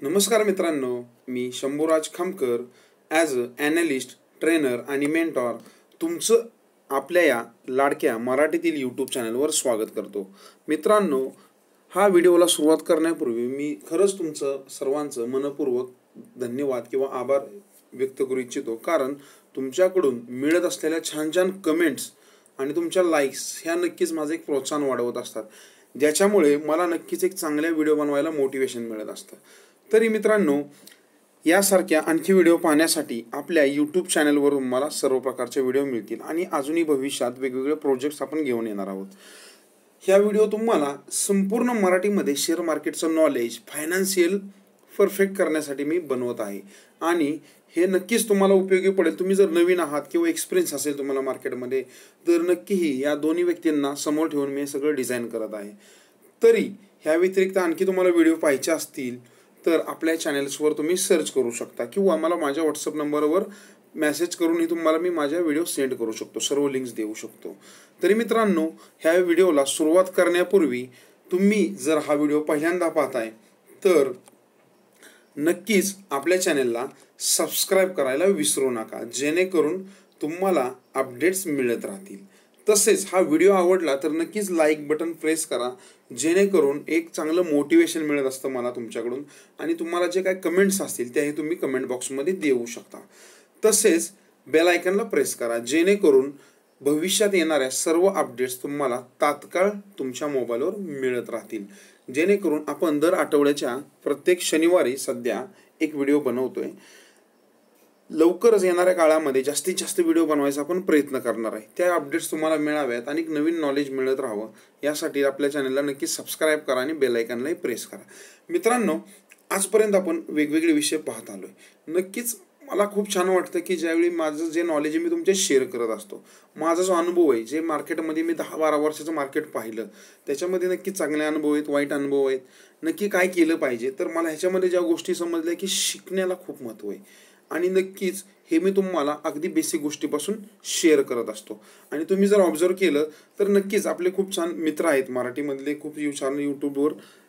नमस्कार मित्रांनो, मी Shambhuraj Khamkar as a analyst, trainer आणि मेंटॉर तुमचं आपल्या या लाडक्या मराठीतील यूट्यूब चॅनलवर स्वागत करतो. मित्रांनो, हा व्हिडिओला सुरुवात करण्यापूर्वी मी खरंच तुमचं सर्वांचं मनपूर्वक धन्यवाद किंवा आभार व्यक्त करू इच्छितो. कारण तुमच्याकडून मिळत असलेल्या छान छान कमेंट्स आणि तुमच्या लाईक्स ह्या नक्कीच माझं एक प्रोत्साहन वाढवत असतात, ज्याच्यामुळे मला नक्कीच एक चांगल्या व्हिडिओ बनवायला मोटिवेशन मिळत असतं. तरी मित्रांनो, यासारख्या आणखी व्हिडिओ पाहण्यासाठी आपल्या यूट्यूब चॅनलवरून मला सर्व प्रकारचे व्हिडिओ मिळतील आणि अजूनही भविष्यात वेगवेगळे प्रोजेक्ट्स आपण घेऊन येणार आहोत. ह्या व्हिडिओ तुम्हाला संपूर्ण मराठीमध्ये शेअर मार्केटचं नॉलेज, फायनान्शियल परफेक्ट करण्यासाठी मी बनवत आहे आणि हे नक्कीच तुम्हाला उपयोगी पडेल. तुम्ही जर नवीन आहात किंवा एक्सपिरियन्स असेल तुम्हाला मार्केटमध्ये, तर नक्कीही या दोन्ही व्यक्तींना समोर ठेवून मी हे सगळं डिझाईन करत आहे. तरी ह्या व्यतिरिक्त आणखी तुम्हाला व्हिडिओ पाहायचे असतील तर आपल्या चॅनल्सवर तुम्ही सर्च करू शकता किंवा मला माझ्या व्हॉट्सअप नंबरवर मेसेज करूनही तुम्हाला मी माझ्या व्हिडिओ सेंड करू शकतो, सर्व लिंक्स देऊ शकतो. तरी मित्रांनो, ह्या व्हिडिओला सुरुवात करण्यापूर्वी तुम्ही जर हा व्हिडिओ पहिल्यांदा पाहताय तर नक्कीच आपल्या चॅनलला सबस्क्राईब करायला विसरू नका, जेणेकरून तुम्हाला अपडेट्स मिळत राहतील. तसेच हा व्हिडिओ आवडला तर नक्कीच लाईक बटन प्रेस करा, जेणेकरून एक चांगलं मोटिवेशन मिळत असतं मला तुमच्याकडून आणि तुम्हाला जे काही कमेंट्स असतील त्याही तुम्ही कमेंट बॉक्समध्ये देऊ शकता. तसेच बेल आयकनला प्रेस करा, जेणेकरून भविष्यात येणाऱ्या सर्व अपडेट्स तुम्हाला तात्काळ तुमच्या मोबाईलवर मिळत राहतील. जेणेकरून आपण दर आठवड्याच्या प्रत्येक शनिवारी सध्या एक व्हिडिओ बनवतोय. लवकरच येणाऱ्या काळामध्ये जास्तीत जास्त व्हिडिओ बनवायचा आपण प्रयत्न करणार आहे. त्या अपडेट्स तुम्हाला मिळाव्यात आणि नवीन नॉलेज मिळत राहावं यासाठी आपल्या चॅनलला नक्की सबस्क्राईब करा आणि बेल आयकॉनलाही प्रेस करा. मित्रांनो, आजपर्यंत आपण वेगवेगळे विषय पाहत आलोय. नक्कीच मला खूप छान वाटतं की ज्यावेळी माझं जे नॉलेज आहे मी तुमच्याशी शेअर करत असतो. माझा जो अनुभव आहे, जे मार्केटमध्ये मी 10-12 वर्षाचं मार्केट पाहिलं, त्याच्यामध्ये नक्की चांगले अनुभव आहेत, वाईट अनुभव आहेत. नक्की काय केलं पाहिजे, तर मला ह्याच्यामध्ये ज्या गोष्टी समजल्या की शिकण्याला खूप महत्त्व आहे आणि नक्कीच हे मी तुम्हाला अगदी बेसिक गोष्टीपासून शेअर करत असतो. आणि तुम्ही जर ऑब्झर्व केलं तर नक्कीच आपले खूप छान मित्र आहेत मराठीमधले, खूप छान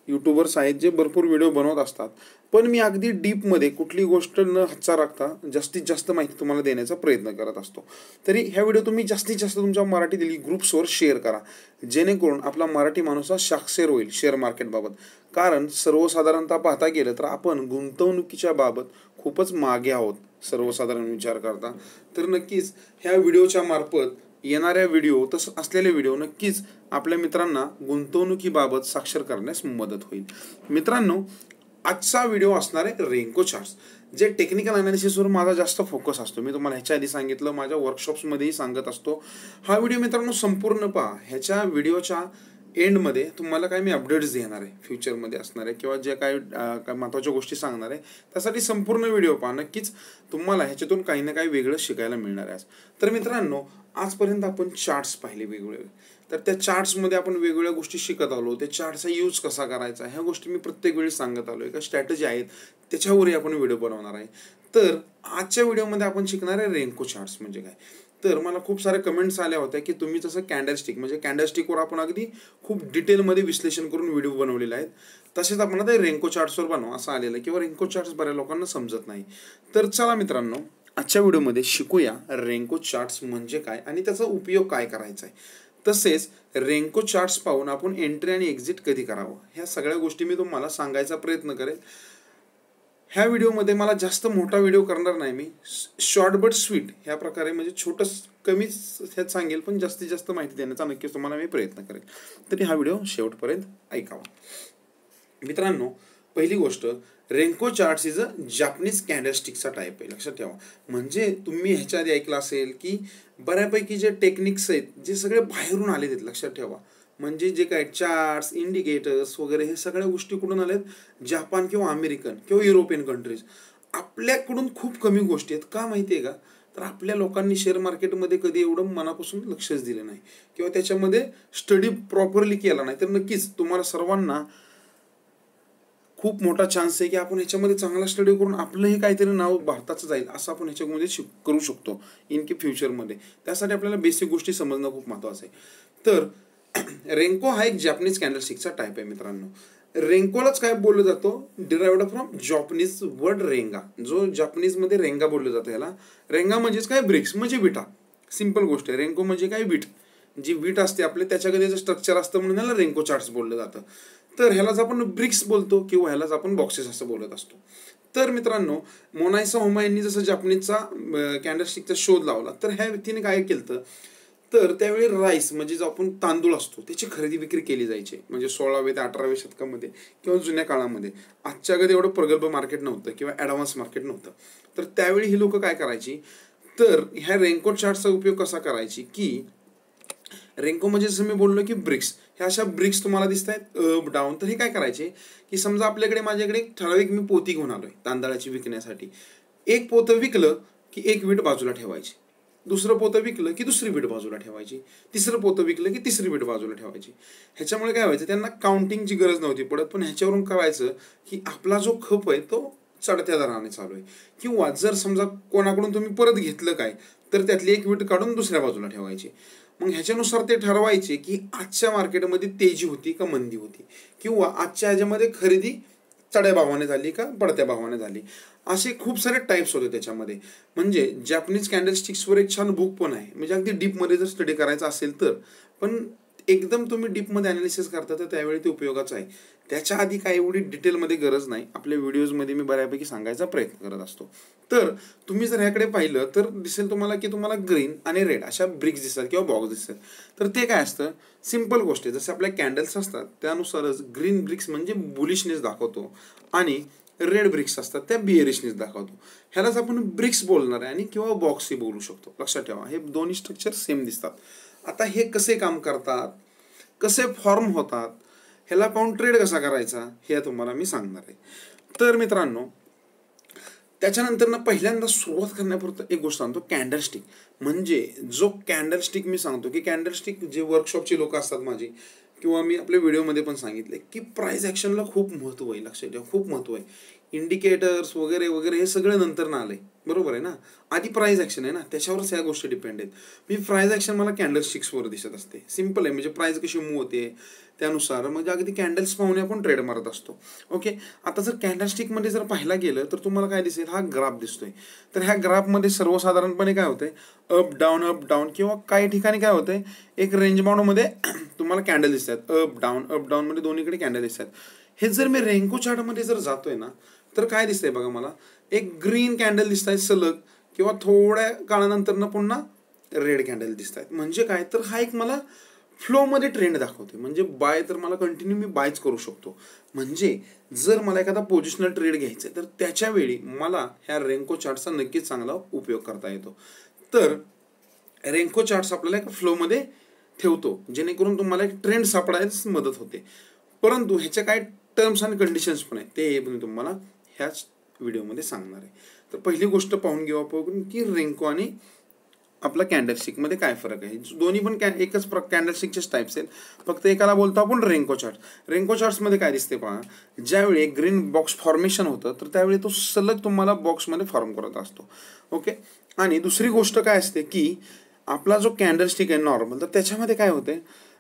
यूट्यूबर्स आहेत जे भरपूर व्हिडिओ बनवत असतात. पण मी अगदी डीपमध्ये कुठली गोष्ट न हातचा राखता जास्तीत जास्त माहिती तुम्हाला देण्याचा प्रयत्न करत असतो. तरी ह्या व्हिडिओ तुम्ही जास्तीत जास्त तुमच्या मराठीतील ग्रुप्सवर शेअर करा, जेणेकरून आपला मराठी माणूस हा साक्षर होईल शेअर मार्केटबाबत. कारण सर्वसाधारणतः पाहता गेलं तर आपण गुंतवणुकीच्या बाबत खूपच मागे आहोत सर्वसाधारण विचार करता. तर नक्कीच ह्या व्हिडिओच्या मार्फत येणाऱ्या व्हिडिओ तसं असलेले व्हिडिओ नक्कीच आपल्या मित्रांना गुंतवणुकीबाबत साक्षर करण्यास मदत होईल. मित्रांनो, आजचा व्हिडिओ असणार आहे रेन्को चार्ट्स, जे टेक्निकल अनालिसिसवर माझा जास्त फोकस असतो. मी तुम्हाला ह्याच्या आधी सांगितलं, माझ्या वर्कशॉप्समध्येही सांगत असतो. हा व्हिडिओ मित्रांनो संपूर्ण पहा. ह्याच्या व्हिडिओच्या एंडमध्ये तुम्हाला काय मी अपडेट्स देणार आहे, फ्युचरमध्ये असणार आहे किंवा जे काय महत्त्वाच्या गोष्टी सांगणार आहे, त्यासाठी संपूर्ण व्हिडिओ पहा. नक्कीच तुम्हाला ह्याच्यातून काही ना काही वेगळं शिकायला मिळणार आहे. तर मित्रांनो, आजपर्यंत आपण चार्ट्स पाहिले वेगवेगळे, तर त्या चार्ट्समध्ये आपण वेगवेगळ्या गोष्टी शिकत आलो. त्या चार्टचा यूज कसा करायचा ह्या गोष्टी मी प्रत्येक वेळी सांगत आलो. एका स्ट्रॅटेजी आहेत, त्याच्यावरही आपण व्हिडिओ बनवणार आहे. तर आजच्या व्हिडिओमध्ये आपण शिकणार आहे रेन्को चार्ट्स म्हणजे काय. तर मला खूप साऱ्या कमेंट्स आल्या होत्या की तुम्ही तसं कॅन्डलस्टिकवर आपण अगदी खूप डिटेलमध्ये विश्लेषण करून व्हिडिओ बनवलेले आहेत, तसेच आपण आता रेन्को चार्ट्सवर बनवा असं आलेलं आहे किंवा रेन्को चार्ट्स बऱ्याच लोकांना समजत नाही. तर चला मित्रांनो, आजच्या व्हिडिओमध्ये शिकूया रेन्को चार्ट्स म्हणजे काय आणि त्याचा उपयोग काय करायचा आहे. तसेच रेन्को चार्ट्स पाहून आपण एंट्री आणि एक्झिट कधी करावं, ह्या सगळ्या गोष्टी मी तुम्हाला सांगायचा प्रयत्न करेल. ह्या व्हिडिओमध्ये मला जास्त मोठा व्हिडिओ करणार नाही, मी शॉर्ट बट स्वीट ह्या प्रकारे म्हणजे छोटं कमीच ह्यात सांगेल, पण जास्तीत जास्त माहिती देण्याचा नक्कीच तुम्हाला मी प्रयत्न करेल. तरी हा व्हिडिओ शेवटपर्यंत ऐकावा. मित्रांनो, पहिली गोष्ट, Renko charts is a Japanese कॅन्डलस्टिकचा टाईप आहे, लक्षात ठेवा. म्हणजे तुम्ही ह्याच्या आधी ऐकलं असेल की बऱ्यापैकी जे टेक्निक्स आहेत जे सगळे बाहेरून आलेत आहेत, लक्षात ठेवा. म्हणजे जे काय चार्ट्स, इंडिकेटर्स वगैरे हे सगळ्या गोष्टी कुठून आल्यात, जापान किंवा अमेरिकन किंवा युरोपियन कंट्रीज. आपल्याकडून खूप कमी गोष्टी आहेत. का माहिती आहे का, तर आपल्या लोकांनी शेअर मार्केटमध्ये कधी एवढं मनापासून लक्षच दिलं नाही किंवा त्याच्यामध्ये स्टडी प्रॉपरली केला नाही. तर नक्कीच तुम्हाला सर्वांना खूप मोठा चान्स आहे की आपण ह्याच्यामध्ये चांगला स्टडी करून आपलंही काहीतरी नाव भारताचं जाईल असं आपण ह्याच्यामध्ये करू शकतो इन की फ्युचरमध्ये. त्यासाठी आपल्याला बेसिक गोष्टी समजणं खूप महत्त्वाचं आहे. तर रेन्को हा एक जॅपनीज कॅन्डलस्टिकचा टाईप आहे मित्रांनो. रेंकोलाच काय बोललं जातं, डिराइव्ड फ्रॉम जॉपनीज वर्ड रेंगा, जो जापनीजमध्ये रेंगा बोललं जातं. याला रेंगा म्हणजेच काय, ब्रिक्स म्हणजे विटा. सिंपल गोष्ट आहे. रेंको म्हणजे काय, वीट. जी वीट असते आपले त्याच्याकडे स्ट्रक्चर असतं म्हणून ह्याला रेंको चार्ट्स बोललं जातं. तर ह्यालाच आपण ब्रिक्स बोलतो किंवा ह्यालाच आपण बॉक्सेस असं बोलत असतो. तर मित्रांनो, मोनालिसा होमा यांनी जसं जापनीजचा कॅन्डलस्टिकचा शोध लावला, तर ह्या व्यक्तीने काय केलं, तर त्यावेळी राईस म्हणजे जो आपण तांदूळ असतो त्याची खरेदी विक्री केली जायची. म्हणजे 16व्या ते 18व्या शतकामध्ये किंवा जुन्या काळामध्ये. आजच्या कधी एवढं प्रगल्भ मार्केट नव्हतं किंवा ॲडव्हान्स मार्केट नव्हतं. तर त्यावेळी ही लोक काय करायची, तर ह्या रेनकोट चार्टचा उपयोग कसा करायची, की रेंको म्हणजे जसं मी बोललो की ब्रिक्स, ह्या अशा ब्रिक्स तुम्हाला दिसत आहेत अप डाऊन. तर हे काय करायचे, की समजा आपल्याकडे माझ्याकडे एक ठराविक मी पोती घेऊन आलोय तांदळाची विकण्यासाठी. एक पोतं विकलं की एक वीट बाजूला ठेवायची, दुसरं पोतं विकलं की दुसरी वीट बाजूला ठेवायची, तिसरं पोतं विकलं की तिसरी वीट बाजूला ठेवायची. ह्याच्यामुळे काय व्हायचं, त्यांना काउंटिंगची गरज नव्हती पडत. पण ह्याच्यावरून कळायचं की आपला जो खप आहे तो चढत्या दराने चालू आहे. किंवा जर समजा कोणाकडून तुम्ही परत घेतलं काय, तर त्यातली एक वीट काढून दुसऱ्या बाजूला ठेवायची. मग ह्याच्यानुसार ते ठरवायचे की आजच्या मार्केटमध्ये तेजी होती का मंदी होती, किंवा आजच्या ह्याच्यामध्ये खरेदी चढ्या भावाने झाली का पडत्या भावाने झाली. असे खूप सारे टाईप्स होते त्याच्यामध्ये. म्हणजे जॅपनीज कॅन्डलस्टिक्सवर एक छान बुक पण आहे, म्हणजे अगदी डीपमध्ये जर स्टडी करायचा असेल तर. पण एकदम तुम्ही डीपमध्ये अनालिसिस करता तर त्यावेळी ते उपयोगाचं आहे. त्याच्या आधी काय एवढी डिटेलमध्ये गरज नाही. आपल्या व्हिडिओजमध्ये मी बऱ्यापैकी सांगायचा प्रयत्न करत असतो. तर तुम्ही जर ह्याकडे पाहिलं तर दिसेल तुम्हाला की तुम्हाला ग्रीन आणि रेड अशा ब्रिक्स दिसतात किंवा बॉक्स दिसतात. तर ते काय असतं, सिंपल गोष्ट आहे. जसे आपल्या कॅन्डल्स असतात त्यानुसारच ग्रीन ब्रिक्स म्हणजे बुलिशनेस दाखवतो आणि रेड ब्रिक्स असतात त्या बिअरिशनेस दाखवतो. ह्यालाच आपण ब्रिक्स बोलणार आहे आणि किंवा बॉक्सही बोलू शकतो. लक्षात ठेवा, हे दोन्ही स्ट्रक्चर सेम दिसतात. आता हे कसे काम करतात, कसे फॉर्म होतात, ह्याला पाहून ट्रेड कसा करायचा हे तुम्हाला मी सांगणार आहे. तर मित्रांनो, त्याच्यानंतर ना पहिल्यांदा सुरुवात करण्यापुरतं एक गोष्ट सांगतो, कॅन्डलस्टिक. म्हणजे जो कॅन्डलस्टिक मी सांगतो की कॅन्डलस्टिक जे वर्कशॉपची लोक असतात माझी, किंवा मी आपल्या व्हिडिओमध्ये पण सांगितले की प्राइस ॲक्शनला खूप महत्त्व आहे. लक्षात ठेवा, खूप महत्त्व आहे. इंडिकेटर्स वगैरे वगैरे हे सगळं नंतर ना आलंय, बरोबर आहे ना. आधी प्राइस ॲक्शन आहे ना, त्याच्यावरच ह्या गोष्टी डिपेंड आहेत. मी प्राइस ॲक्शन मला कॅन्डलस्टिक्सवर दिसत असते. सिंपल आहे, म्हणजे प्राइस कशी मूव्ह होते त्यानुसार म्हणजे अगदी कॅन्डल्स पाहून आपण ट्रेड मारत असतो. ओके. आता जर कॅन्डलस्टिकमध्ये जर पाहायला गेलं तर तुम्हाला काय दिसेल, हा ग्राफ दिसतोय. तर ह्या ग्राफमध्ये सर्वसाधारणपणे काय होतंय, अप डाऊन किंवा काही ठिकाणी काय होतंय, एक रेंज बाउंडमध्ये तुम्हाला कॅन्डल दिसतात. अप डाऊन मध्ये दोन्हीकडे कॅन्डल दिसतात. हे जर मी रेंको चार्टमध्ये जर जातोय ना, तर काय दिसतंय बघा, मला एक ग्रीन कॅन्डल दिसत आहे सलग, किंवा थोड्या काळानंतर पुन्हा रेड कॅन्डल दिसत आहेत. म्हणजे काय, तर हा एक मला फ्लोमध्ये ट्रेंड दाखवते. म्हणजे बाय तर मला कंटिन्यू मी बायच करू शकतो. म्हणजे जर मला एखादा पोझिशनल ट्रेड घ्यायचा आहे तर त्याच्या वेळी मला ह्या रेंको चार्टचा नक्कीच चांगला उपयोग करता येतो. तर रेंको चार्ट्स आपल्याला एका फ्लोमध्ये ठेवतो, जेणेकरून तुम्हाला एक ट्रेंड सापडायला मदत होते. परंतु ह्याच्या काय टर्म्स आणि कंडिशन्स पण आहेत, ते मी तुम्हाला ह्याच व्हिडिओमध्ये सांगणार आहे. तर पहिली गोष्ट पाहून घेऊ आपण की रेंको आणि आपला कॅन्डलस्टिकमध्ये काय फरक आहे. दोन्ही पण एकच कॅन्डलस्टिकचेच टाईप्स आहेत, फक्त एकाला बोलतो आपण रेंको चार्ट. रेंको चार्ट्समध्ये काय दिसते पहा, ज्यावेळी ग्रीन बॉक्स फॉर्मेशन होतं तर त्यावेळी तो सलग तुम्हाला बॉक्समध्ये फॉर्म करत असतो. ओके. आणि दुसरी गोष्ट काय असते की आपला जो कॅन्डलस्टिक आहे नॉर्मल, तर त्याच्यामध्ये काय होते,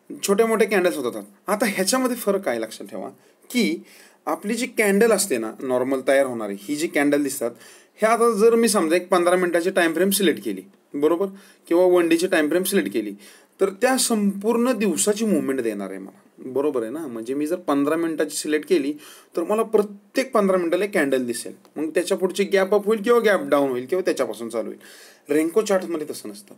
छोटे मोठे कॅन्डल्स होतात. आता ह्याच्यामध्ये फरक काय लक्षात ठेवा, की आपली जी कॅन्डल असते ना नॉर्मल तयार होणारी, ही जी कॅन्डल दिसतात, ह्या आता जर मी समजा एक 15 मिनिटाची टाइम फ्रेम सिलेक्ट केली, बरोबर, किंवा 1 डेची टाइम फ्रेम सिलेक्ट केली, तर त्या संपूर्ण दिवसाची मुवमेंट देणार आहे मला, बरोबर आहे ना. म्हणजे मी जर 15 मिनिटाची सिलेक्ट केली तर मला प्रत्येक 15 मिनिटाला एक कॅन्डल दिसेल. मग त्याच्या पुढची गॅप अप होईल किंवा गॅप डाऊन होईल किंवा त्याच्यापासून चालू होईल. रेंको चार्टमध्ये तसं नसतं.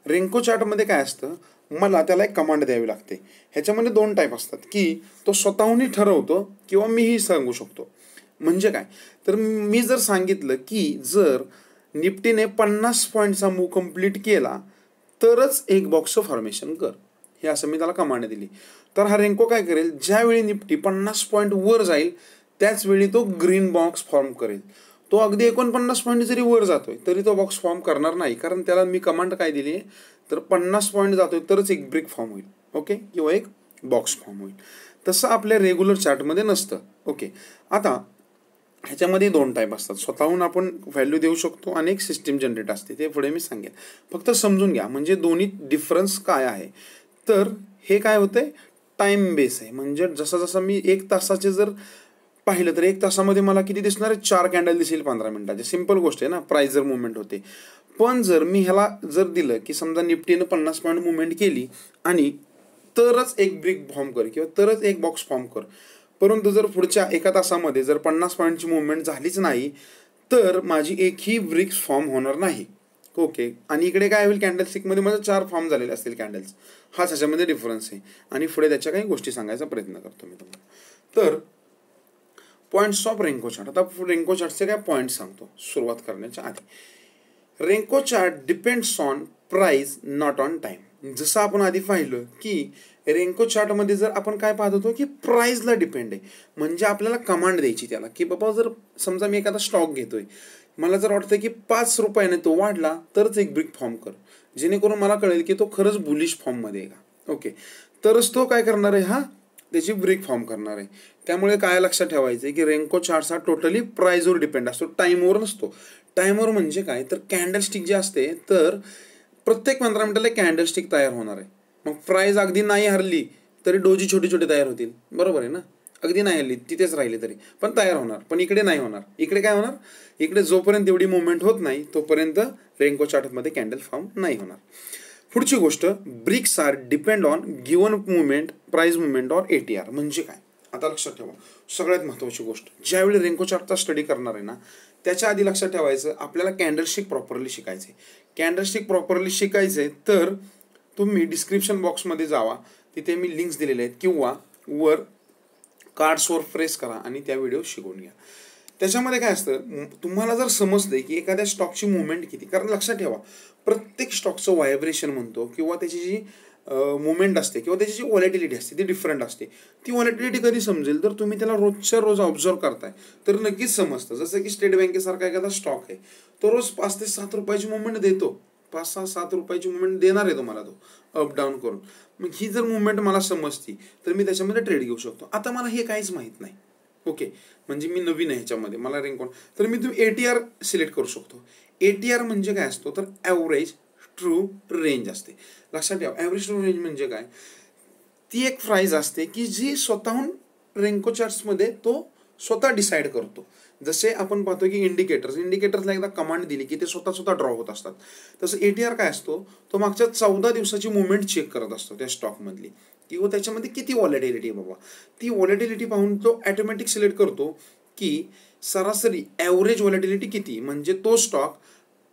रेंको चार्टमध्ये काय असतं, मला त्याला एक कमांड द्यावी लागते. ह्याच्यामध्ये 2 टाईप असतात, की तो स्वतःहूनही ठरवतो किंवा मीही सांगू शकतो. म्हणजे काय, तर मी जर सांगितलं की जर निफ्टीने 50 पॉईंटचा मूव कंप्लीट केला तरच एक बॉक्सचं फॉर्मेशन कर, हे असं मी त्याला कमांड दिली, तर हा रेंको काय करेल, ज्यावेळी निफ्टी 50 पॉईंट वर जाईल त्याच वेळी तो ग्रीन बॉक्स फॉर्म करेल. तो अगदी 49 पॉईंट जरी वर जातोय तरी तो बॉक्स फॉर्म करणार नाही, कारण त्याला मी कमांड काय दिली आहे, तर 50 पॉईंट जातोय तरच एक ब्रिक फॉर्म होईल. ओके, किंवा एक बॉक्स फॉर्म होईल. तसं आपल्या रेग्युलर चार्टमध्ये नसतं. ओके. आता ह्याच्यामध्ये 2 टाईप असतात, स्वतःहून आपण व्हॅल्यू देऊ शकतो आणि एक सिस्टीम जनरेट असते, ते पुढे मी सांगेन. फक्त समजून घ्या म्हणजे दोन्ही डिफरन्स काय आहे. तर हे काय होतंय, टाइम बेस आहे, म्हणजे जसं जसं मी 1 तासाचे जर पाहिलं तर 1 तासामध्ये मला किती दिसणार आहे, 4 कॅन्डल दिसेल 15 मिनिटाचे. सिम्पल गोष्ट आहे ना, प्राइस जर मुवमेंट होते. पण जर मी ह्याला जर दिलं की समजा निफ्टीनं 50 पॉईंट मुवमेंट केली आणि तरच एक ब्रिक फॉर्म कर किंवा तरच एक बॉक्स फॉर्म कर, परंतु जर पुढच्या 1 तासामध्ये जर 50 पॉईंटची मुवमेंट झालीच नाही तर माझी एकही ब्रिक्स फॉर्म होणार नाही. ओके, आणि इकडे काय होईल, कॅन्डलस्टिकमध्ये माझं 4 फॉर्म झालेले असतील कॅन्डल्स. हाच ह्याच्यामध्ये डिफरन्स आहे. आणि पुढे त्याच्या काही गोष्टी सांगायचा प्रयत्न करतो मी तुम्हाला. तर पॉईंट्स ऑफ रेन्को चार्ट. आता रेन्को चार्टचे काय पॉईंट सांगतो सुरुवात करण्याच्या आधी. Renko chart depends on price not on time. जसं आपण आधी पाहिलं की रेन्को चार्टमध्ये जर आपण काय पाहत होतो की प्राइसला डिपेंड आहे, म्हणजे आपल्याला कमांड द्यायची त्याला की बाबा जर समजा मी एखादा स्टॉक घेतोय, मला जर वाटतं की 5 रुपयाने तो वाढला तरच एक ब्रिक फॉर्म कर, जेणेकरून मला कळेल की तो खरंच बुलिश फॉर्ममध्ये आहे का. ओके, तरच तो काय करणार आहे, हा त्याची ब्रिक फॉर्म करणार आहे. त्यामुळे काय लक्षात ठेवायचं आहे की रेन्को चार्ट हा टोटली प्राइसवर डिपेंड असतो, टाईमवर नसतो. टाईमवर म्हणजे काय तर कॅन्डलस्टिक जे असते तर प्रत्येक 15 मिनिटाला कॅन्डलस्टिक तयार होणार आहे. मग प्राइस अगदी नाही हरली तरी डोजी छोटे छोटे तयार होतील, बरोबर आहे ना. अगदी नाही हरली तिथेच राहिली तरी पण तयार होणार. पण इकडे नाही होणार. इकडे काय होणार, इकडे जोपर्यंत एवढी मुवमेंट होत नाही तोपर्यंत रेन्को चार्टमध्ये कॅन्डल फॉर्म नाही होणार. पुढची गोष्ट, BRICS R depend on given movement, price movement or ATR. म्हणजे काय, आता लक्षात ठेवा सगळ्यात महत्त्वाची गोष्ट, ज्यावेळी रेन्को चार्टचा स्टडी करणार आहे ना त्याच्या आधी लक्षात ठेवायचं आपल्याला कॅन्डलस्टिक प्रॉपरली शिकायचे. कॅन्डलस्टिक प्रॉपरली शिकायचे तर तुम्ही डिस्क्रिप्शन बॉक्समध्ये जावा, तिथे मी लिंक्स दिलेले आहेत, किंवा वर कार्ड्सवर प्रेस करा आणि त्या व्हिडिओ शिकून घ्या. त्याच्यामध्ये काय असतं, तुम्हाला जर समजते की एखाद्या स्टॉकची मुवमेंट किती, कारण लक्षात ठेवा प्रत्येक स्टॉकचं व्हायब्रेशन म्हणतो किंवा त्याची जी मुवमेंट असते किंवा त्याची जी व्हॉलॅटिलिटी असते ती डिफरंट असते. ती व्हॉलॅटिलिटी कधी समजेल तर तुम्ही त्याला रोजच्या रोज ऑब्झर्व करताय तर नक्कीच समजतं. जसं की स्टेट बँकेसारखा एखादा स्टॉक आहे, तो रोज 5 ते 7 रुपयाची मुवमेंट देतो, 5-7 रुपयाची मुवमेंट देणार आहे तुम्हाला तो अप डाऊन करून. मग ही जर मुवमेंट मला समजती तर मी त्याच्यामध्ये ट्रेड घेऊ शकतो. आता मला हे काहीच माहीत नाही, ओके, म्हणजे मी नवीन आहे ह्याच्यामध्ये, मला रेंक तर मी तुम्ही ATR सिलेक्ट करू शकतो. ATR म्हणजे काय असतो तर ॲव्हरेज ट्रू रेंज असते. लक्षात ठेवा, ॲव्हरेज ट्रू रेंज म्हणजे काय, ती एक प्राइस असते की जी स्वतःहून रेन्को चार्ट्समध्ये तो स्वतः डिसाईड करतो. जसे आपण पाहतो की इंडिकेटर्सला एकदा कमांड दिली की ते स्वतः ड्रॉ होत असतात, तसं ATR काय असतो, तो मागच्या 14 दिवसाची मुवमेंट चेक करत असतो त्या स्टॉकमधली, किंवा त्याच्यामध्ये किती व्हॉलॅटिलिटी आहे बाबा, ती व्हॉलॅटिलिटी पाहून तो ॲटोमॅटिक सिलेक्ट करतो की सरासरी ॲव्हरेज व्हॉलॅटिलिटी किती, म्हणजे तो स्टॉक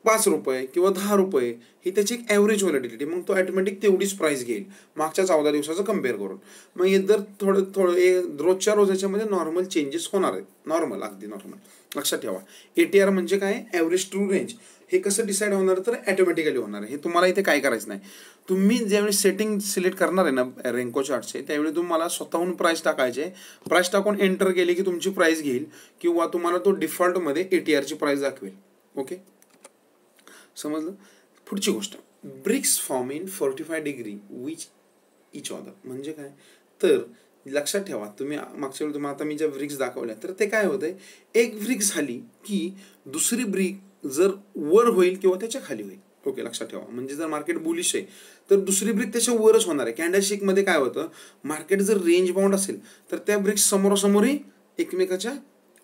5 रुपये किंवा 10 रुपये ही त्याची एक ॲव्हरेज व्हॉलॅटिलिटी, मग तो ॲटोमॅटिक तेवढीच प्राइस घेईल मागच्या 14 दिवसाचं कम्पेअर करून. मग हे जर थोडं रोजच्या रोज याच्यामध्ये नॉर्मल चेंजेस होणार आहेत, नॉर्मल, अगदी नॉर्मल. लक्षात ठेवा ATR म्हणजे काय, ॲव्हरेज ट्रू रेंज. हे कसं डिसाईड होणार तर ॲटोमॅटिकली होणार आहे. हे तुम्हाला इथे काय करायचं नाही. तुम्ही ज्यावेळी सेटिंग सिलेक्ट करणार आहे ना रेन्को चार्टचे, त्यावेळी तुम्हाला स्वतःहून प्राइस टाकायचे. प्राइस टाकून एंटर केली की तुमची प्राइस घेईल किंवा तुम्हाला तो डिफॉल्टमध्ये ATRची प्राइस दाखवेल. ओके, समजलं. पुढची गोष्ट, bricks form in 45 degree which each other. म्हणजे काय तर लक्षात ठेवा, तुम्ही मागच्या वेळी तुम्हाला आता मी ज्या ब्रिक्स दाखवल्या तर ते काय होतंय, एक ब्रिक झाली की दुसरी ब्रिक जर वर होईल किंवा त्याच्या खाली होईल. ओके, लक्षात ठेवा, म्हणजे जर मार्केट बुलिश आहे तर दुसरी ब्रिक त्याच्या वरच होणार आहे. कॅन्डलस्टिकमध्ये काय होतं, मार्केट जर रेंज बाउंड असेल तर त्या ब्रिक्स समोरासमोरही एकमेकाच्या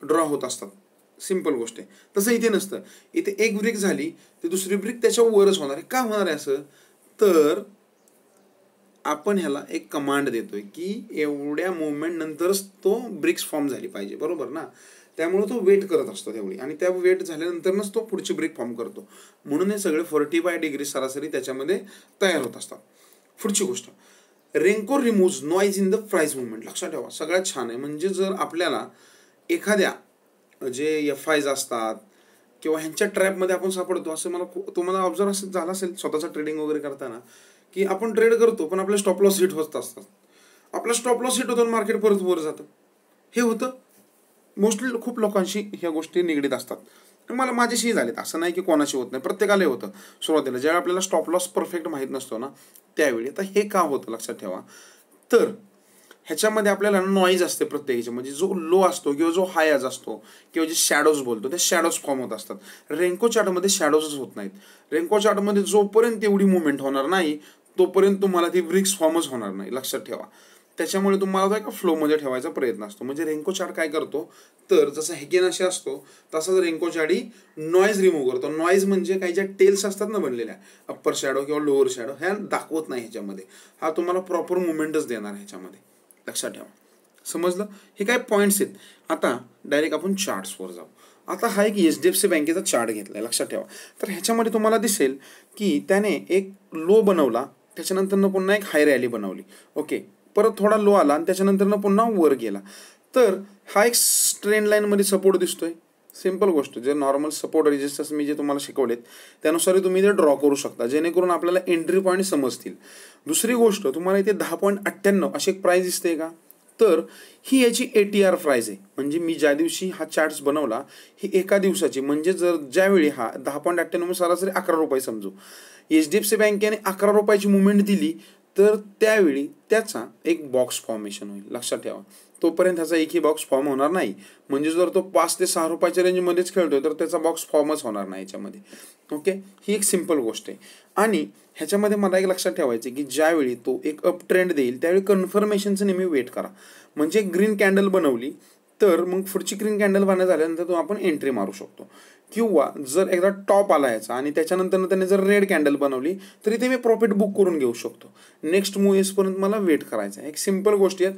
ड्रॉ होत असतात. सिंपल गोष्ट आहे. तसं इथे नसतं. इथे एक ब्रिक झाली तर दुसरी ब्रिक त्याच्या वरच होणार आहे. का होणार आहे असं तर आपण ह्याला एक कमांड देतोय की एवढ्या मुवमेंट नंतरच तो ब्रिक्स फॉर्म झाली पाहिजे, बरोबर ना. त्यामुळे तो वेट करत असतो तेवढी, आणि त्या वेट झाल्यानंतरच तो पुढची ब्रिक फॉर्म करतो. म्हणून हे सगळे 45 डिग्री सरासरी त्याच्यामध्ये तयार होत असतात. पुढची गोष्ट, Renko remove noise in the price movement. लक्षात ठेवा, सगळ्यात छान आहे. म्हणजे जर आपल्याला एखाद्या जे FIs असतात किंवा ह्यांच्या ट्रॅपमध्ये आपण सापडतो, असं मला तुम्हाला ऑब्झर्व झालं असेल स्वतःचा ट्रेडिंग वगैरे करताना, की आपण ट्रेड करतो पण आपले स्टॉप लॉस हिट होत असतात. आपला स्टॉप लॉस हिट होतो आणि मार्केट परत वर जातं. हे होतं मोस्टली खूप लोकांशी, ह्या गोष्टी निगडीत असतात. मला माझ्याशी झालेत, असं नाही की कोणाशी होत नाही, प्रत्येकाला होतं सुरुवातीला ज्यावेळी आपल्याला स्टॉप लॉस परफेक्ट माहीत नसतो ना त्यावेळी. आता हे का होतं लक्षात ठेवा, तर ह्याच्यामध्ये आपल्याला नॉईज असते प्रत्येकाची, म्हणजे जो लो असतो किंवा जो हाय आज असतो किंवा जे शॅडोज बोलतो ते शॅडोज फॉर्म होत असतात. रेन्को चार्टमध्ये शॅडोजच होत नाहीत. रेन्को चार्टमध्ये जोपर्यंत एवढी मुवमेंट होणार नाही तोपर्यंत तुम्हाला ती ब्रिक्स फॉर्मच होणार नाही. लक्षात ठेवा. त्याच्यामुळे तुम्हाला तो एका फ्लोमध्ये ठेवायचा प्रयत्न असतो. म्हणजे रेन्को चार्ट काय करतो, तर जसं हेगेनाशी असतो तसाच रेन्को चार्ट ही नॉईज रिमूव्ह करतो. नॉईज म्हणजे काही ज्या टेल्स असतात ना बनलेल्या, अप्पर शॅडो किंवा लोअर शॅडो, ह्या दाखवत नाही ह्याच्यामध्ये. हा तुम्हाला प्रॉपर मुवमेंटच देणार ह्याच्यामध्ये, लक्षात ठेवा. समजलं? हे काय पॉईंट्स आहेत. आता डायरेक्ट आपण चार्ट्सवर जाऊ. आता हा एक HDFC बँकेचा चार्ट घेतलाय, लक्षात ठेवा. तर ह्याच्यामध्ये तुम्हाला दिसेल की त्याने एक लो बनवला, त्याच्यानंतर पुन्हा एक हाय रॅली बनवली. ओके, परत थोडा लो आला आणि त्याच्यानंतर पुन्हा वर गेला. तर हा एक ट्रेंड लाईनमध्ये सपोर्ट दिसतोय. सिंपल गोष्ट, जे नॉर्मल सपोर्ट रेजिस्टन्स मी जे तुम्हाला शिकवलेत त्यानुसार तुम्ही ते ड्रॉ करू शकता, जेणेकरून आपल्याला एंट्री पॉईंट समजतील. दुसरी गोष्ट, तुम्हाला इथे 10.98 अशी एक प्राईस दिसते का, तर ही याची ATR प्राईस आहे. म्हणजे मी ज्या दिवशी हा चार्ट्स बनवला ही एका दिवसाची, म्हणजे जर ज्यावेळी हा 10.98 सरासरी 11 रुपये समजू, HDFC बँकेने 11 रुपयाची मुवमेंट दिली, तर त्यावेळी त्याचा एक बॉक्स फॉर्मेशन होईल, लक्षात ठेवा. तोपर्यंत ह्याचा एकही बॉक्स फॉर्म होणार नाही. म्हणजे जर तो 5 ते 6 रुपयाच्या रेंजमध्येच खेळतोय तर त्याचा बॉक्स फॉर्मच होणार नाही याच्यामध्ये. ओके, ही एक सिंपल गोष्ट आहे. आणि ह्याच्यामध्ये मला एक लक्षात ठेवायचं की ज्यावेळी तो एक अप ट्रेंड देईल त्यावेळी कन्फर्मेशनचं नेहमी वेट करा. म्हणजे ग्रीन कॅन्डल बनवली तर मग पुढची ग्रीन कॅन्डल बनवण्यात झाल्यानंतर तो आपण एंट्री मारू शकतो. किंवा जर एकदा टॉप आला याचा आणि त्याच्यानंतर त्याने जर रेड कॅन्डल बनवली तरी ते मी प्रॉफिट बुक करून घेऊ शकतो. नेक्स्ट मूव्ह येईपर्यंत मला वेट करायचा आहे. एक सिंपल गोष्टी आहेत.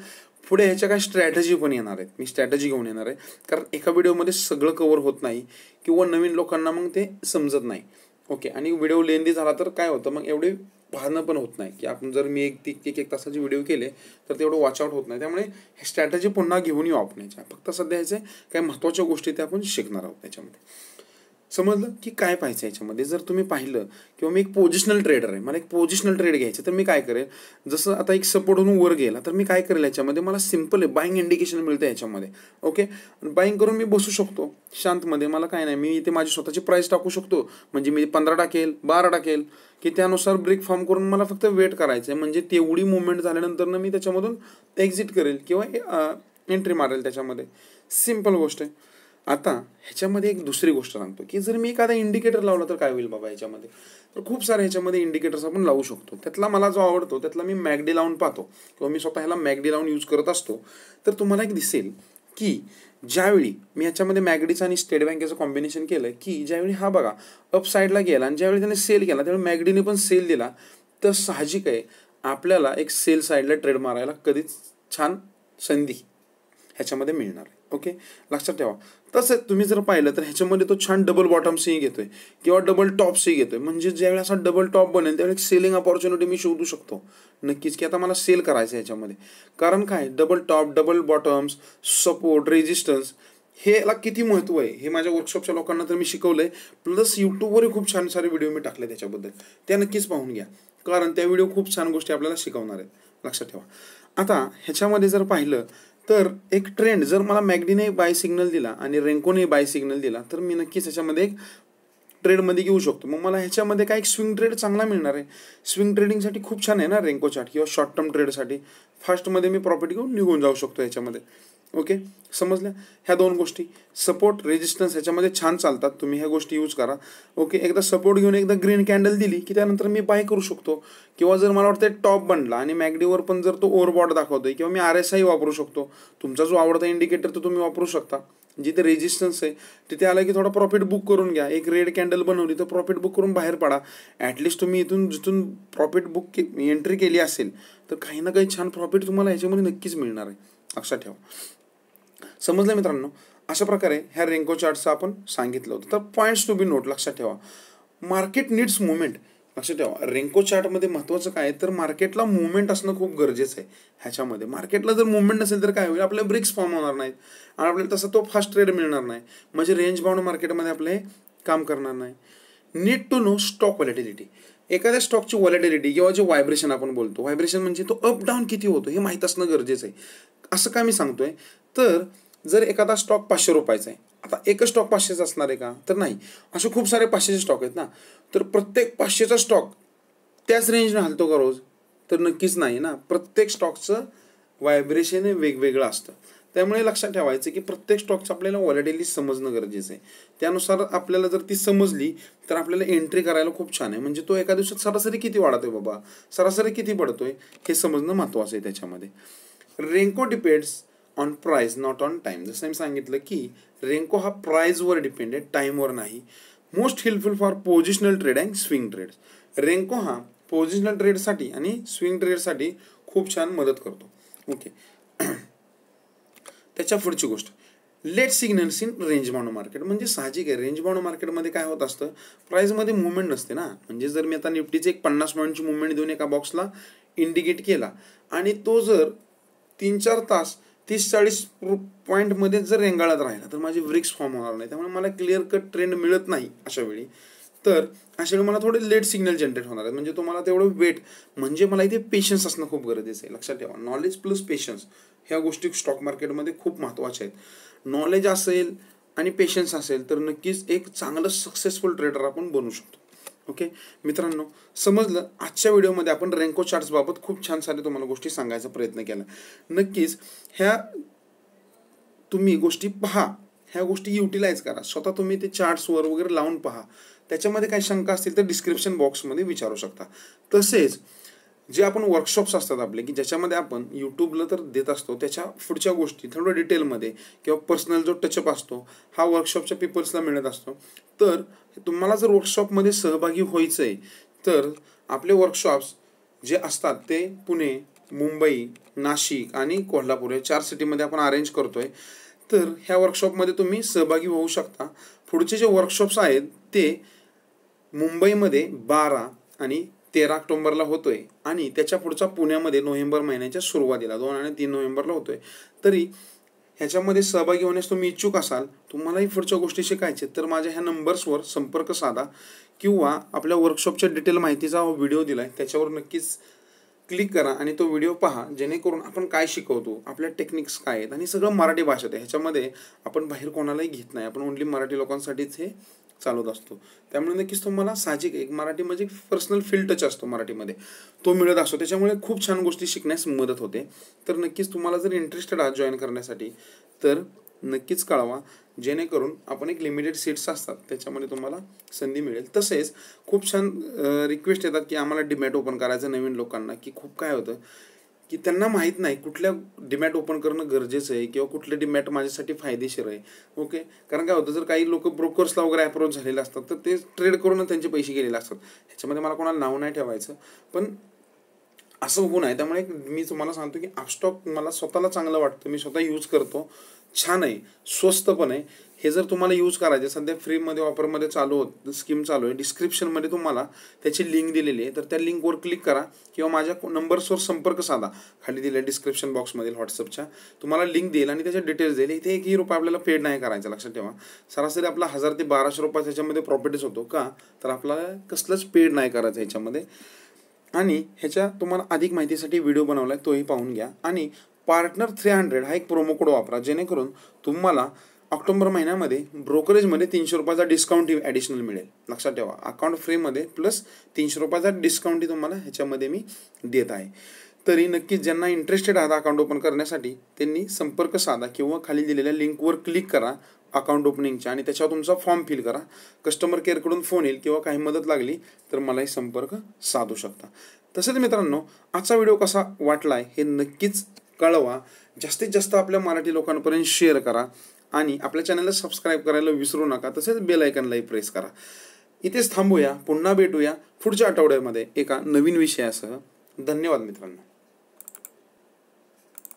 पुढे ह्याच्या काय स्ट्रॅटेजी पण येणार आहेत, मी स्ट्रॅटेजी घेऊन येणार आहे. कारण एका व्हिडिओमध्ये सगळं कव्हर होत नाही किंवा नवीन लोकांना मग ते समजत नाही. ओके, आणि व्हिडिओ लेंदी झाला तर काय होतं, मग एवढे पाहणं पण होत नाही की आपण जर मी एक तासाचे व्हिडिओ केले तर तेवढं वॉचआउट होत नाही. त्यामुळे हे स्ट्रॅटेजी पुन्हा घेऊन येऊ आपण याच्या. फक्त सध्या ह्याचे काही महत्त्वाच्या गोष्टी ते आपण शिकणार आहोत त्याच्यामध्ये. समजलं की काय पाहायचं याच्यामध्ये. जर तुम्ही पाहिलं किंवा मी एक पोझिशनल ट्रेडर आहे, मला एक पोझिशनल ट्रेड घ्यायचं, तर मी काय करेल, जसं आता एक सपोर्ट होऊन वर गेला तर मी काय करेल याच्यामध्ये, मला सिंपल आहे बाईंग इंडिकेशन मिळतं याच्यामध्ये. ओके, बाईंग करून मी बसू शकतो शांतमध्ये. मला काय नाही, मी इथे माझी स्वतःची प्राईस टाकू शकतो. म्हणजे मी 15 टाकेल, 12 टाकेल, की त्यानुसार ब्रेक फॉर्म करून मला फक्त वेट करायचं आहे. म्हणजे तेवढी मुवमेंट झाल्यानंतर मी त्याच्यामधून एक्झिट करेल किंवा एंट्री मारेल त्याच्यामध्ये. सिंपल गोष्ट आहे. आता ह्याच्यामध्ये एक दुसरी गोष्ट सांगतो की जर मी एखादा इंडिकेटर लावला तर काय होईल बाबा ह्याच्यामध्ये. तर खूप सारे ह्याच्यामध्ये इंडिकेटर्स आपण लावू शकतो. त्यातला मला जो आवडतो त्यातला मी मॅकडी लावून पाहतो किंवा मी स्वतः ह्याला मॅकडी लावून यूज करत असतो. तर तुम्हाला एक दिसेल की ज्यावेळी मी ह्याच्यामध्ये मॅकडीचं आणि स्टेट बँकेचं कॉम्बिनेशन केलं की ज्यावेळी हा बघा अप साईडला गेला आणि ज्यावेळी त्याने सेल केला त्यावेळी मॅकडीने पण सेल दिला, तर साहजिक आहे आपल्याला एक सेल साईडला ट्रेड मारायला कधीच छान संधी ह्याच्यामध्ये मिळणार आहे. ओके, लक्षात ठेवा. तसं तुम्ही जर पाहिलं तर ह्याच्यामध्ये तो छान डबल बॉटम्सही घेतोय किंवा डबल टॉप्सही घेतोय. म्हणजे ज्यावेळी असा डबल टॉप बनेल त्यावेळी सेलिंग अपॉर्च्युनिटी मी शोधू शकतो नक्कीच की आता मला सेल करायचं आहे ह्याच्यामध्ये. कारण काय, double top, double bottoms, support, resistance, हेला किती महत्त्व आहे हे माझ्या वर्कशॉपच्या लोकांना तर मी शिकवलंय. प्लस यूट्यूबवरही खूप छान सारे व्हिडिओ मी टाकले त्याच्याबद्दल, त्या नक्कीच पाहून घ्या. कारण त्या व्हिडिओ खूप छान गोष्टी आपल्याला शिकवणार आहेत, लक्षात ठेवा. आता ह्याच्यामध्ये जर पाहिलं तर एक ट्रेंड जर मला मॅकडीने बाय सिग्नल दिला आणि रेन्कोने बाय सिग्नल दिला तर मी नक्कीच ह्याच्यामध्ये एक ट्रेडमध्ये घेऊ शकतो. मग मला ह्याच्यामध्ये काय एक स्विंग ट्रेड चांगला मिळणार आहे. स्विंग ट्रेडिंगसाठी खूप छान आहे ना रेन्को चार्ट, किंवा शॉर्ट टर्म ट्रेडसाठी फास्टमध्ये मी प्रॉफिट घेऊन निघून जाऊ शकतो ह्याच्यामध्ये. ओके, समजल्या ह्या दोन गोष्टी. सपोर्ट, रेजिस्टन्स ह्याच्यामध्ये छान चालतात, तुम्ही ह्या गोष्टी यूज करा. ओके, एकदा सपोर्ट घेऊन एकदा ग्रीन कॅन्डल दिली की त्यानंतर मी बाय करू शकतो. किंवा जर मला वाटतं टॉप बनला आणि मॅकडीवर पण जर तो ओव्हरबॉट दाखवतोय किंवा मी RSI वापरू शकतो. तुमचा जो आवडता इंडिकेटर तो तुम्ही वापरू शकता. जिथे रेजिस्टन्स आहे तिथे आला की थोडा प्रॉफिट बुक करून घ्या. एक रेड कॅन्डल बनवली तर प्रॉफिट बुक करून बाहेर पडा. ॲटलिस्ट तुम्ही जिथून प्रॉफिट बुक एंट्री केली असेल तर काही ना काही छान प्रॉफिट तुम्हाला ह्याच्यामध्ये नक्कीच मिळणार आहे, लक्षात ठेवा. समजलं मित्रांनो. अशा प्रकारे ह्या रेन्को चार्टचं आपण सांगितलं होतं. तर पॉईंट्स टू बी नोट, लक्षात ठेवा. मार्केट नीड्स मुवमेंट, लक्षात ठेवा. रेन्को चार्टमध्ये महत्त्वाचं काय तर मार्केटला मुवमेंट असणं खूप गरजेचं आहे. ह्याच्यामध्ये मार्केटला जर मुवमेंट नसेल तर काय होईल, आपले ब्रिक्स फॉर्म होणार नाहीत आणि आपल्याला तसा तो फास्ट ट्रेड मिळणार नाही. म्हणजे रेंज बाउंड मार्केटमध्ये आपले काम करणार नाही. Need to know stock volatility. एखाद्या स्टॉकची व्हॉलेटिलिटी किंवा जे व्हायब्रेशन आपण बोलतो, व्हायब्रेशन म्हणजे तो अप डाऊन किती होतो हे माहीत असणं गरजेचं आहे. असं का मी सांगतोय, तर जर एखादा स्टॉक 500 रुपयाचा आहे, आता एकच स्टॉक 500चा असणार आहे का, तर नाही. असे खूप सारे 500चे स्टॉक आहेत ना. तर प्रत्येक 500चा स्टॉक त्याच रेंजने हलतो का रोज, तर नक्कीच नाही ना. प्रत्येक स्टॉकचं व्हायब्रेशन हे वेगवेगळं असतं. त्यामुळे लक्षात ठेवायचं की प्रत्येक स्टॉकचं आपल्याला व्हॉलेटिलिटी समजणं गरजेचं आहे. त्यानुसार आपल्याला जर ती समजली तर आपल्याला एंट्री करायला खूप छान आहे. म्हणजे तो एका दिवसात सरासरी किती वाढतोय बाबा, सरासरी किती पडतोय हे समजणं महत्त्वाचं आहे त्याच्यामध्ये. Renko depends on price not on time. जसं मी सांगितलं की रेन्को हा प्राइसवर डिपेंड आहे, टाईमवर नाही. Most helpful for positional trade and swing trades. Renko हा पोझिशनल ट्रेडसाठी आणि स्विंग ट्रेडसाठी खूप छान मदत करतो. ओके. त्याच्या पुढची गोष्ट, late signals in range bound market. म्हणजे साहजिक आहे, रेंज बाउंड मार्केटमध्ये काय होत असतं, प्राईजमध्ये मुवमेंट नसते ना. म्हणजे जर मी आता निफ्टीचे एक 50 पॉईंटची मुवमेंट देऊन एका बॉक्सला इंडिकेट केला आणि तो जर 3-4 तास 30-40 पॉईंटमध्ये जर रेंगाळत राहिला तर माझी ब्रिक्स फॉर्म होणार नाही. त्यामुळे मला क्लिअर कट ट्रेंड मिळत नाही अशा वेळी. तर अशा वेळी मला थोडे लेट सिग्नल जनरेट होणार आहेत. म्हणजे तुम्हाला तेवढं वेट, म्हणजे मला इथे पेशन्स असणं खूप गरजेचं आहे. लक्षात ठेवा, नॉलेज प्लस पेशन्स ह्या गोष्टी स्टॉक मार्केटमध्ये खूप महत्त्वाच्या आहेत. नॉलेज असेल आणि पेशन्स असेल तर नक्कीच एक चांगलं सक्सेसफुल ट्रेडर आपण बनू शकतो. ओके मित्रांनो, समजलं. आजच्या व्हिडिओमध्ये आपण रेन्को चार्ट्स बाबत खूप छान सारे तुम्हाला गोष्टी सांगायचा प्रयत्न केला. नक्कीच ह्या तुम्ही गोष्टी पहा, ह्या गोष्टी युटिलाइज करा. स्वतः तुम्ही ते चार्ट्सवर वगैरे लावून पहा. त्याच्यामध्ये काही शंका असतील तर डिस्क्रिप्शन बॉक्समध्ये विचारू शकता. तसेच जे आपण वर्कशॉप्स असतात आपले की ज्याच्यामध्ये आपण यूट्यूबला तर देत असतो, त्याच्या पुढच्या गोष्टी थोडं डिटेलमध्ये किंवा पर्सनल जो टचअप असतो हा वर्कशॉपच्या पीपल्सला मिळत असतो. तर तुम्हाला जर वर्कशॉपमध्ये सहभागी व्हायचं आहे तर आपले वर्कशॉप्स जे असतात ते पुणे, मुंबई, नाशिक आणि कोल्हापूर या 4 सिटीमध्ये आपण अरेंज करतोय. तर ह्या वर्कशॉपमध्ये तुम्ही सहभागी होऊ शकता. पुढचे जे वर्कशॉप्स आहेत ते मुंबईमध्ये 12 आणि 13 ऑक्टोबरला होतोय आणि त्याच्या पुढचा पुण्यामध्ये नोव्हेंबर महिन्याच्या सुरुवातीला 2 आणि 3 नोव्हेंबरला होतोय. तरी ह्याच्यामध्ये सहभागी होण्यास तुम्ही इच्छुक असाल, तुम्हालाही पुढच्या गोष्टी शिकायचे तर माझ्या ह्या नंबर्सवर संपर्क साधा किंवा आपल्या वर्कशॉपच्या डिटेल माहितीचा व्हिडिओ दिलाय त्याच्यावर नक्कीच क्लिक करा आणि तो व्हिडिओ पहा. जेणेकरून आपण काय शिकवतो, आपल्या टेक्निक्स काय आहेत आणि सगळं मराठी भाषेत आहे. ह्याच्यामध्ये आपण बाहेर कोणालाही घेत नाही, आपण ओन्ली मराठी लोकांसाठीच हे चालवत असतो. त्यामुळे नक्कीच तुम्हाला साहजिक एक मराठी म्हणजे पर्सनल फील टच असतो मराठीमध्ये, तो मिळत असतो. त्याच्यामुळे खूप छान गोष्टी शिकण्यास मदत होते. तर नक्कीच तुम्हाला जर इंटरेस्टेड आहात जॉईन करण्यासाठी तर नक्कीच कळवा, जेणेकरून आपण एक लिमिटेड सीट्स असतात त्याच्यामध्ये तुम्हाला संधी मिळेल. तसेच खूप छान रिक्वेस्ट येतात की आम्हाला डीमॅट ओपन करायचं नवीन लोकांना, की खूप काय होतं की त्यांना माहीत नाही कुठल्या डीमॅट ओपन करणं गरजेचं आहे किंवा कुठले डीमॅट माझ्यासाठी फायदेशीर आहे. ओके, कारण काय होतं जर काही लोक ब्रोकर्सला वगैरे अप्रोच झालेले असतात तर ते ट्रेड करून त्यांचे पैसे गेलेले असतात. ह्याच्यामध्ये मला कोणाला नाव नाही ठेवायचं, पण असं होऊ नये. त्यामुळे मी तुम्हाला सांगतो की अपस्टॉक मला स्वतःला चांगलं वाटतं, मी स्वतः यूज करतो, छान आहे, स्वस्त पण आहे. हे जर तुम्हाला यूज करायचे सध्या फ्रीमध्ये ऑफरमध्ये स्कीम चालू आहे. डिस्क्रिप्शनमध्ये तुम्हाला त्याची लिंक दिलेली आहे, तर त्या लिंकवर क्लिक करा किंवा माझ्या नंबर्सवर संपर्क साधा. खाली दिलेल्या डिस्क्रिप्शन बॉक्समधील व्हॉट्सअपच्या तुम्हाला लिंक देईल आणि त्याच्या डिटेल्स देईल. इथे 1 रुपया आपल्याला पेड नाही करायचं, लक्षात ठेवा. सरासरी आपला 1000 ते 1200 रुपये त्याच्यामध्ये प्रॉफिटच होतो का, तर आपल्याला कसलंच पेड नाही करायचं ह्याच्यामध्ये. आणि ह्याच्या तुम्हाला अधिक माहितीसाठी व्हिडिओ बनवला आहे, तोही पाहून घ्या. आणि पार्टनर 300 हा एक प्रोमो कोड वापरा, जेणेकरून तुम्हाला ऑक्टोबर महिन्यामध्ये ब्रोकरेजमध्ये 300 रुपयाचा डिस्काउंटही ॲडिशनल मिळेल. लक्षात ठेवा, अकाउंट फ्रीमध्ये प्लस 300 रुपयाचा डिस्काउंटही तुम्हाला ह्याच्यामध्ये मी देत आहे. तरी नक्कीच ज्यांना इंटरेस्टेड आहात अकाउंट ओपन करण्यासाठी त्यांनी संपर्क साधा किंवा खाली दिलेल्या लिंकवर क्लिक करा अकाउंट ओपनिंगच्या आणि त्याच्यावर तुमचा फॉर्म फिल करा. कस्टमर केअरकडून फोन येईल किंवा काही मदत लागली तर मलाही संपर्क साधू शकता. तसेच मित्रांनो, आजचा व्हिडिओ कसा वाटला आहे हे नक्कीच कळवा. जास्तीत जास्त आपल्या मराठी लोकांपर्यंत शेअर करा आणि आपल्या चॅनलला सबस्क्राईब करायला विसरू नका. तसेच बेल आयकॉनलाही प्रेस करा. इथेच थांबूया, पुन्हा भेटूया पुढच्या आठवड्यामध्ये एका नवीन विषयासह. धन्यवाद मित्रांनो.